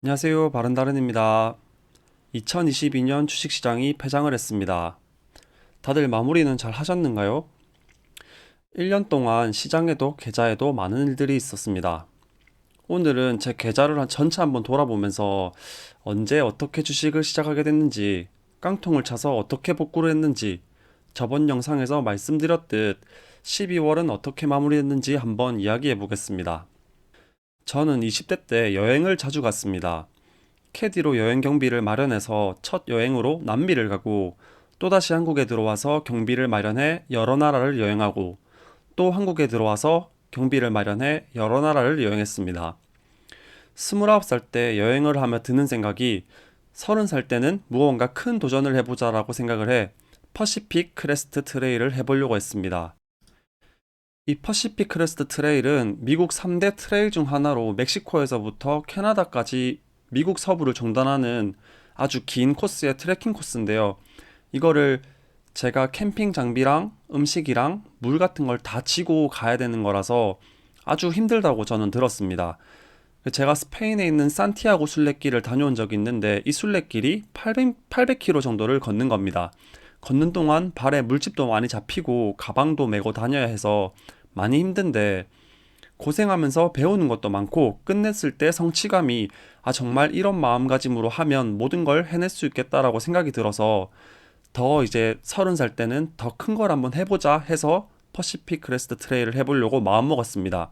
안녕하세요. 바른다른입니다. 2022년 주식시장이 폐장을 했습니다. 다들 마무리는 잘 하셨는가요? 1년 동안 시장에도 계좌에도 많은 일들이 있었습니다. 오늘은 제 계좌를 전체 한번 돌아보면서 언제 어떻게 주식을 시작하게 됐는지, 깡통을 차서 어떻게 복구를 했는지, 저번 영상에서 말씀드렸듯 12월은 어떻게 마무리했는지 한번 이야기해 보겠습니다. 저는 20대 때 여행을 자주 갔습니다. 캐디로 여행 경비를 마련해서 첫 여행으로 남미를 가고 또다시 한국에 들어와서 경비를 마련해 여러 나라를 여행하고 또 한국에 들어와서 경비를 마련해 여러 나라를 여행했습니다. 29살 때 여행을 하며 드는 생각이 30살 때는 무언가 큰 도전을 해보자라고 생각을 해 퍼시픽 크레스트 트레일을 해보려고 했습니다. 이 퍼시픽 크레스트 트레일은 미국 3대 트레일 중 하나로 멕시코에서부터 캐나다까지 미국 서부를 종단하는 아주 긴 코스의 트레킹 코스인데요. 이거를 제가 캠핑 장비랑 음식이랑 물 같은 걸 다 지고 가야 되는 거라서 아주 힘들다고 저는 들었습니다. 제가 스페인에 있는 산티아고 순례길을 다녀온 적이 있는데 이 순례길이 800km 정도를 걷는 겁니다. 걷는 동안 발에 물집도 많이 잡히고 가방도 메고 다녀야 해서 많이 힘든데 고생하면서 배우는 것도 많고 끝냈을 때 성취감이 정말 이런 마음가짐으로 하면 모든 걸 해낼 수 있겠다라고 생각이 들어서 더 이제 30살 때는 더 큰 걸 한번 해보자 해서 퍼시픽 크레스트 트레일을 해보려고 마음먹었습니다.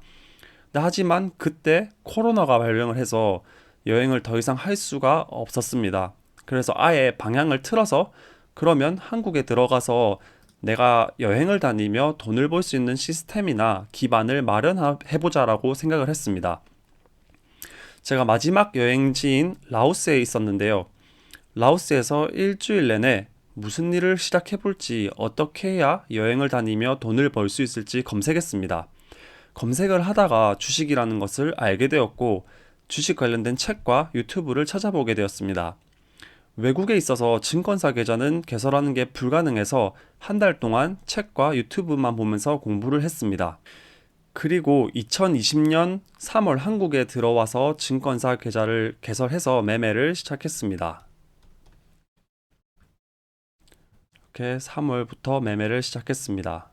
하지만 그때 코로나가 발병을 해서 여행을 더 이상 할 수가 없었습니다. 그래서 아예 방향을 틀어서 그러면 한국에 들어가서 내가 여행을 다니며 돈을 벌 수 있는 시스템이나 기반을 마련해보자라고 생각을 했습니다. 제가 마지막 여행지인 라오스에 있었는데요. 라오스에서 일주일 내내 무슨 일을 시작해볼지 어떻게 해야 여행을 다니며 돈을 벌 수 있을지 검색했습니다. 검색을 하다가 주식이라는 것을 알게 되었고 주식 관련된 책과 유튜브를 찾아보게 되었습니다. 외국에 있어서 증권사 계좌는 개설하는 게 불가능해서 한 달 동안 책과 유튜브만 보면서 공부를 했습니다. 그리고 2020년 3월 한국에 들어와서 증권사 계좌를 개설해서 매매를 시작했습니다. 이렇게 3월부터 매매를 시작했습니다.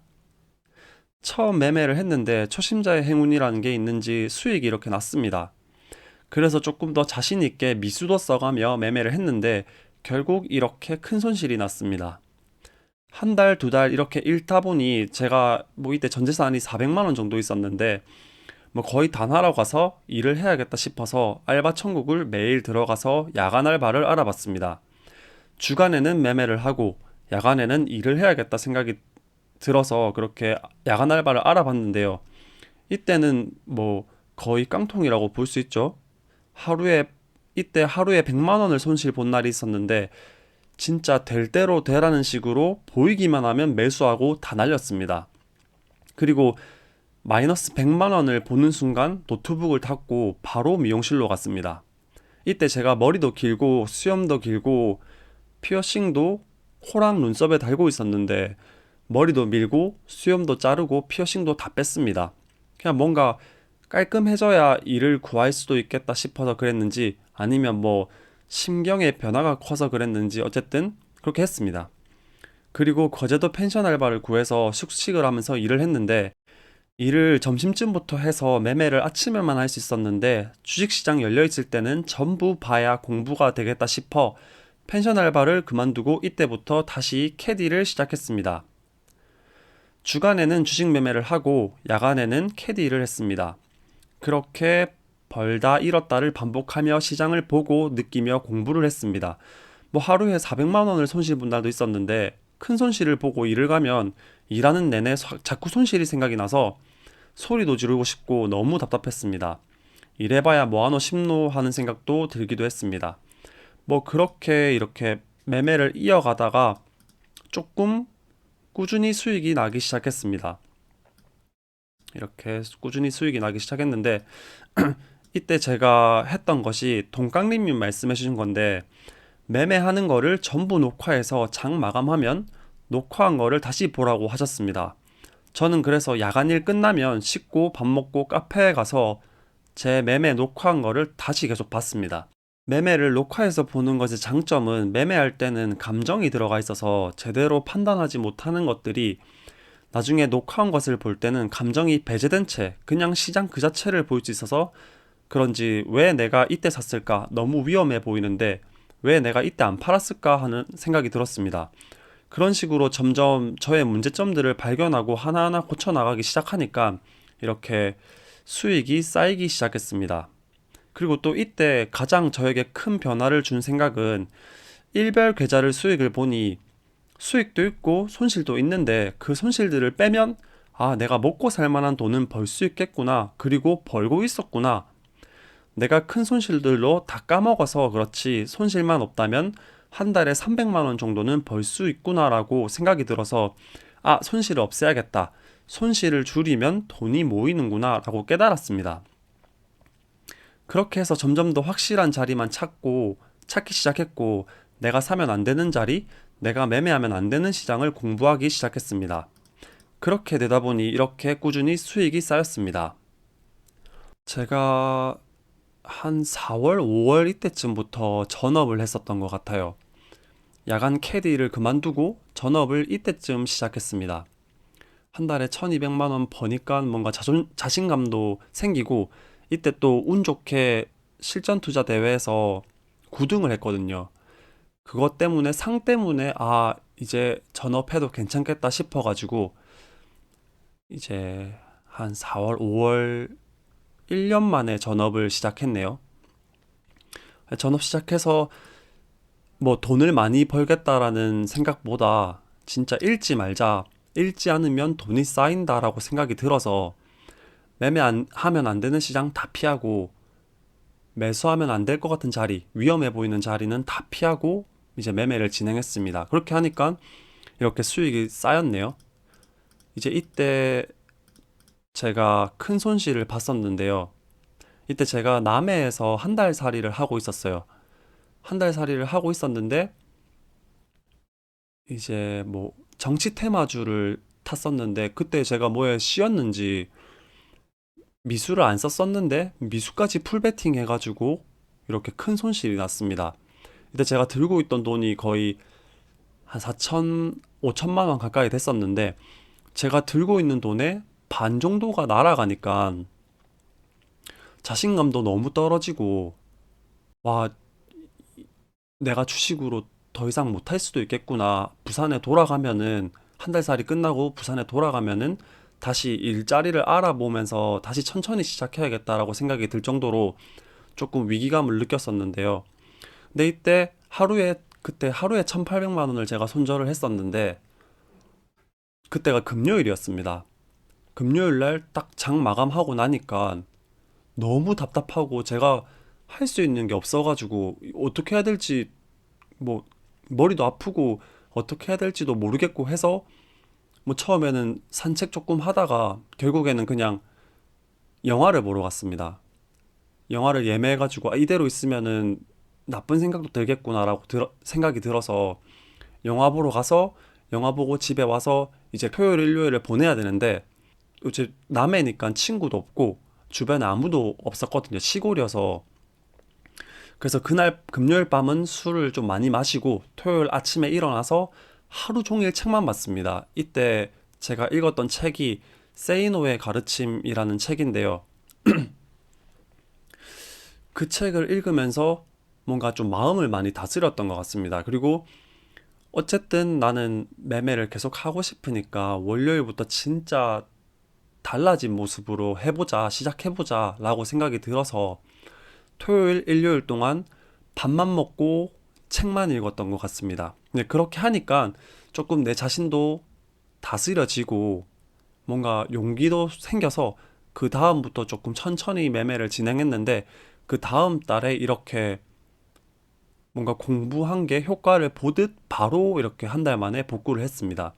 처음 매매를 했는데 초심자의 행운이라는 게 있는지 수익이 이렇게 났습니다. 그래서 조금 더 자신 있게 미수도 써가며 매매를 했는데 결국 이렇게 큰 손실이 났습니다. 한 달, 두 달 이렇게 잃다 보니 제가 뭐 이때 전 재산이 400만 원 정도 있었는데 뭐 거의 다 날아가서 일을 해야겠다 싶어서 알바 천국을 매일 들어가서 야간 알바를 알아봤습니다. 주간에는 매매를 하고 야간에는 일을 해야겠다 생각이 들어서 그렇게 야간 알바를 알아봤는데요. 이때는 뭐 거의 깡통이라고 볼 수 있죠. 하루에 이때 하루에 100만 원을 손실 본 날이 있었는데 진짜 될 대로 되라는 식으로 보이기만 하면 매수하고 다 날렸습니다. 그리고 마이너스 100만 원을 보는 순간 노트북을 닫고 바로 미용실로 갔습니다. 이때 제가 머리도 길고 수염도 길고 피어싱도 코랑 눈썹에 달고 있었는데 머리도 밀고 수염도 자르고 피어싱도 다 뺐습니다. 그냥 뭔가 깔끔해져야 일을 구할 수도 있겠다 싶어서 그랬는지 아니면 뭐 심경의 변화가 커서 그랬는지 어쨌든 그렇게 했습니다. 그리고 거제도 펜션 알바를 구해서 숙식을 하면서 일을 했는데 일을 점심쯤부터 해서 매매를 아침에만 할 수 있었는데 주식시장 열려있을 때는 전부 봐야 공부가 되겠다 싶어 펜션 알바를 그만두고 이때부터 다시 캐디를 시작했습니다. 주간에는 주식 매매를 하고 야간에는 캐디 일을 했습니다. 그렇게 벌다 잃었다를 반복하며 시장을 보고 느끼며 공부를 했습니다. 뭐 하루에 400만 원을 손실 본 날도 있었는데 큰 손실을 보고 일을 가면 일하는 내내 자꾸 손실이 생각이 나서 소리도 지르고 싶고 너무 답답했습니다. 이래봐야 뭐하노 싶노 하는 생각도 들기도 했습니다. 뭐 그렇게 이렇게 매매를 이어가다가 조금 꾸준히 수익이 나기 시작했습니다. 이렇게 꾸준히 수익이 나기 시작했는데 이때 제가 했던 것이 동강님님 말씀해 주신 건데 매매하는 거를 전부 녹화해서 장 마감하면 녹화한 거를 다시 보라고 하셨습니다. 저는 그래서 야간 일 끝나면 씻고 밥 먹고 카페에 가서 제 매매 녹화한 거를 다시 계속 봤습니다. 매매를 녹화해서 보는 것의 장점은 매매할 때는 감정이 들어가 있어서 제대로 판단하지 못하는 것들이 나중에 녹화한 것을 볼 때는 감정이 배제된 채 그냥 시장 그 자체를 볼 수 있어서 그런지 왜 내가 이때 샀을까? 너무 위험해 보이는데 왜 내가 이때 안 팔았을까 하는 생각이 들었습니다. 그런 식으로 점점 저의 문제점들을 발견하고 하나하나 고쳐나가기 시작하니까 이렇게 수익이 쌓이기 시작했습니다. 그리고 또 이때 가장 저에게 큰 변화를 준 생각은 일별 계좌를 수익을 보니 수익도 있고 손실도 있는데 그 손실들을 빼면 아, 내가 먹고 살 만한 돈은 벌 수 있겠구나. 그리고 벌고 있었구나. 내가 큰 손실들로 다 까먹어서 그렇지 손실만 없다면 한 달에 300만 원 정도는 벌 수 있구나라고 생각이 들어서 아, 손실을 없애야겠다. 손실을 줄이면 돈이 모이는구나라고 깨달았습니다. 그렇게 해서 점점 더 확실한 자리만 찾기 시작했고 내가 사면 안 되는 자리, 내가 매매하면 안 되는 시장을 공부하기 시작했습니다. 그렇게 되다 보니 이렇게 꾸준히 수익이 쌓였습니다. 제가 한 4월, 5월 이때쯤부터 전업을 했었던 것 같아요. 야간 캐디를 그만두고 전업을 이때쯤 시작했습니다. 한 달에 1200만 원 버니까 뭔가 자신감도 생기고 이때 또 운 좋게 실전 투자 대회에서 9등을 했거든요. 그것 때문에 상 때문에 아, 이제 전업해도 괜찮겠다 싶어가지고 이제 한 4월, 5월 1년 만에 전업을 시작했네요. 전업 시작해서 뭐 돈을 많이 벌겠다라는 생각보다 진짜 읽지 말자. 읽지 않으면 돈이 쌓인다라고 생각이 들어서 하면 안 되는 시장 다 피하고 매수하면 안 될 것 같은 자리, 위험해 보이는 자리는 다 피하고 이제 매매를 진행했습니다. 그렇게 하니까 이렇게 수익이 쌓였네요. 이제 이때 제가 큰 손실을 봤었는데요. 이때 제가 남해에서 한 달 살이를 하고 있었어요. 한 달 살이를 하고 있었는데 이제 뭐 정치 테마주를 탔었는데 그때 제가 뭐에 씌였는지 미수를 안 썼었는데 미수까지 풀베팅 해가지고 이렇게 큰 손실이 났습니다. 이때 제가 들고 있던 돈이 거의 한 4천, 5천만 원 가까이 됐었는데 제가 들고 있는 돈의 반 정도가 날아가니까 자신감도 너무 떨어지고 와, 내가 주식으로 더 이상 못할 수도 있겠구나. 부산에 돌아가면은 한 달 살이 끝나고 부산에 돌아가면은 다시 일자리를 알아보면서 다시 천천히 시작해야겠다라고 생각이 들 정도로 조금 위기감을 느꼈었는데요. 근데 이때 그때 하루에 1,800만 원을 제가 손절을 했었는데 그때가 금요일이었습니다. 금요일 날 딱 장 마감하고 나니까 너무 답답하고 제가 할 수 있는 게 없어가지고 어떻게 해야 될지 뭐 머리도 아프고 어떻게 해야 될지도 모르겠고 해서 뭐 처음에는 산책 조금 하다가 결국에는 그냥 영화를 보러 갔습니다. 영화를 예매해가지고 아, 이대로 있으면은 나쁜 생각도 들겠구나라고 생각이 들어서 영화 보러 가서 영화 보고 집에 와서 이제 토요일 일요일을 보내야 되는데 이제 남해니까 친구도 없고 주변에 아무도 없었거든요. 시골이어서. 그래서 그날 금요일 밤은 술을 좀 많이 마시고 토요일 아침에 일어나서 하루 종일 책만 봤습니다. 이때 제가 읽었던 책이 세이노의 가르침이라는 책인데요. 그 책을 읽으면서 뭔가 좀 마음을 많이 다스렸던 것 같습니다. 그리고 어쨌든 나는 매매를 계속 하고 싶으니까 월요일부터 진짜 달라진 모습으로 시작해보자 라고 생각이 들어서 토요일, 일요일 동안 밥만 먹고 책만 읽었던 것 같습니다. 근데 그렇게 하니까 조금 내 자신도 다스려지고 뭔가 용기도 생겨서 그 다음부터 조금 천천히 매매를 진행했는데 그 다음 달에 이렇게 뭔가 공부한 게 효과를 보듯 바로 이렇게 한 달 만에 복구를 했습니다.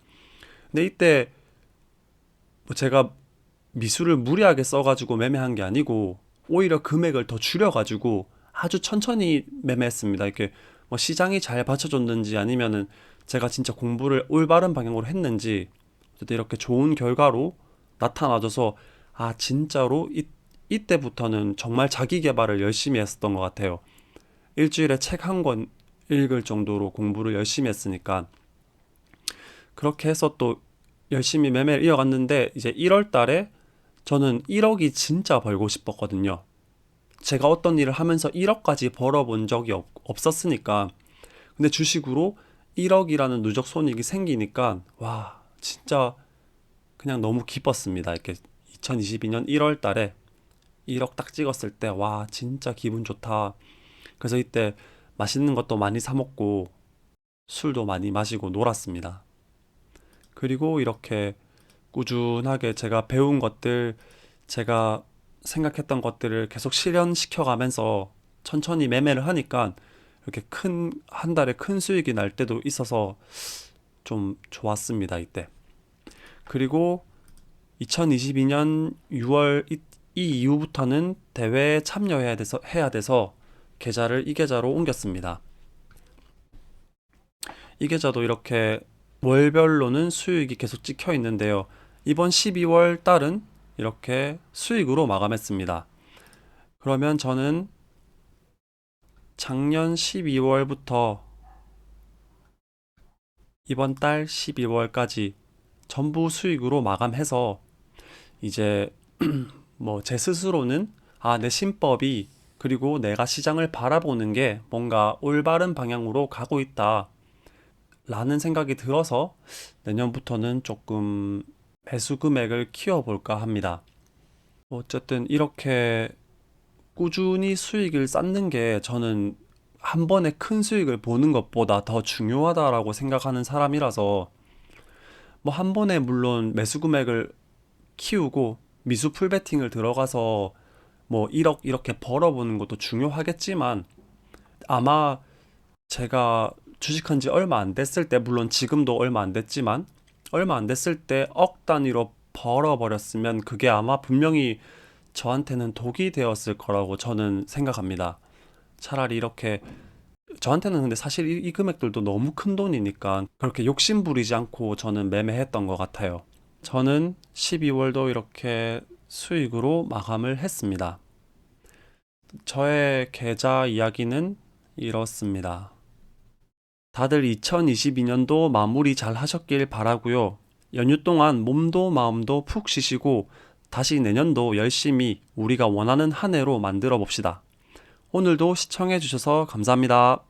근데 이때 뭐 제가 미수를 무리하게 써가지고 매매한 게 아니고 오히려 금액을 더 줄여가지고 아주 천천히 매매했습니다. 이렇게 뭐 시장이 잘 받쳐줬는지 아니면은 제가 진짜 공부를 올바른 방향으로 했는지 어쨌든 이렇게 좋은 결과로 나타나줘서 아 진짜로 이때부터는 정말 자기 개발을 열심히 했었던 것 같아요. 일주일에 책 한 권 읽을 정도로 공부를 열심히 했으니까 그렇게 해서 또 열심히 매매를 이어갔는데 이제 1월 달에 저는 1억이 진짜 벌고 싶었거든요. 제가 어떤 일을 하면서 1억까지 벌어본 적이 없었으니까. 근데 주식으로 1억이라는 누적 손익이 생기니까 와 진짜 그냥 너무 기뻤습니다. 이렇게 2022년 1월 달에 1억 딱 찍었을 때 와 진짜 기분 좋다. 그래서 이때 맛있는 것도 많이 사 먹고 술도 많이 마시고 놀았습니다. 그리고 이렇게 꾸준하게 제가 배운 것들, 제가 생각했던 것들을 계속 실현시켜 가면서 천천히 매매를 하니까 이렇게 한 달에 큰 수익이 날 때도 있어서 좀 좋았습니다, 이때. 그리고 2022년 6월 이 이후부터는 대회에 해야 돼서 계좌를 이 계좌로 옮겼습니다. 이 계좌도 이렇게 월별로는 수익이 계속 찍혀 있는데요. 이번 12월 달은 이렇게 수익으로 마감했습니다. 그러면 저는 작년 12월부터 이번 달 12월까지 전부 수익으로 마감해서 이제 뭐 제 스스로는 내 신법이 그리고 내가 시장을 바라보는 게 뭔가 올바른 방향으로 가고 있다 라는 생각이 들어서 내년부터는 조금 매수 금액을 키워볼까 합니다. 어쨌든 이렇게 꾸준히 수익을 쌓는 게 저는 한 번에 큰 수익을 보는 것보다 더 중요하다라고 생각하는 사람이라서 뭐 한 번에 물론 매수 금액을 키우고 미수 풀베팅을 들어가서 뭐 1억 이렇게 벌어보는 것도 중요하겠지만 아마 제가 주식한 지 얼마 안 됐을 때 물론 지금도 얼마 안 됐지만 얼마 안 됐을 때 억 단위로 벌어버렸으면 그게 아마 분명히 저한테는 독이 되었을 거라고 저는 생각합니다. 차라리 이렇게 저한테는 근데 사실 이 금액들도 너무 큰 돈이니까 그렇게 욕심 부리지 않고 저는 매매했던 것 같아요. 저는 12월도 이렇게 수익으로 마감을 했습니다. 저의 계좌 이야기는 이렇습니다. 다들 2022년도 마무리 잘 하셨길 바라고요. 연휴 동안 몸도 마음도 푹 쉬시고 다시 내년도 열심히 우리가 원하는 한 해로 만들어 봅시다. 오늘도 시청해 주셔서 감사합니다.